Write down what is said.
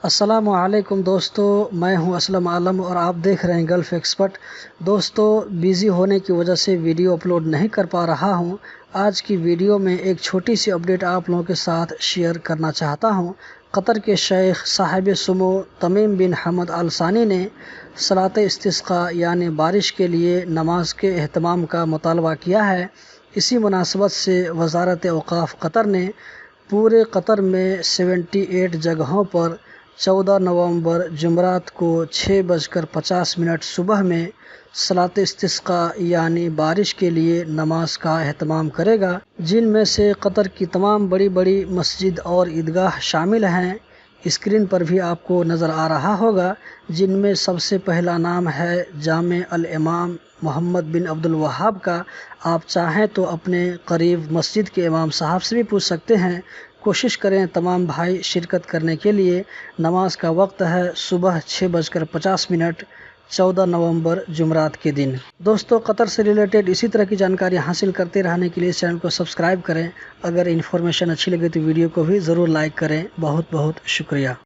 अस्सलामुअलैकुम दोस्तों, मैं हूं असलम आलम और आप देख रहे हैं गल्फ़ एक्सपर्ट। दोस्तों, बिज़ी होने की वजह से वीडियो अपलोड नहीं कर पा रहा हूं। आज की वीडियो में एक छोटी सी अपडेट आप लोगों के साथ शेयर करना चाहता हूं। कतर के शेख साहिब सुमो तमीम बिन हमद अल सानी ने सलात इस्तिस्का यानी बारिश के लिए नमाज के एहतमाम का मुतालबा किया है। इसी मुनासबत से वज़ारत औक़ाफ़ कतर ने पूरे कतर में 78 जगहों पर 14 नवंबर जुमरात को 6:50 सुबह में सलात इस्तिस्का यानी बारिश के लिए नमाज का एहतमाम करेगा, जिनमें से कतर की तमाम बड़ी बड़ी मस्जिद और ईदगाह शामिल हैं। स्क्रीन पर भी आपको नज़र आ रहा होगा, जिनमें सबसे पहला नाम है जामे अल इमाम मोहम्मद बिन अब्दुल वहाब का। आप चाहें तो अपने करीब मस्जिद के इमाम साहब से भी पूछ सकते हैं। कोशिश करें तमाम भाई शिरकत करने के लिए। नमाज का वक्त है सुबह 6:50 14 नवंबर जुमरात के दिन। दोस्तों, कतर से रिलेटेड इसी तरह की जानकारी हासिल करते रहने के लिए चैनल को सब्सक्राइब करें। अगर इन्फॉर्मेशन अच्छी लगे तो वीडियो को भी ज़रूर लाइक करें। बहुत बहुत शुक्रिया।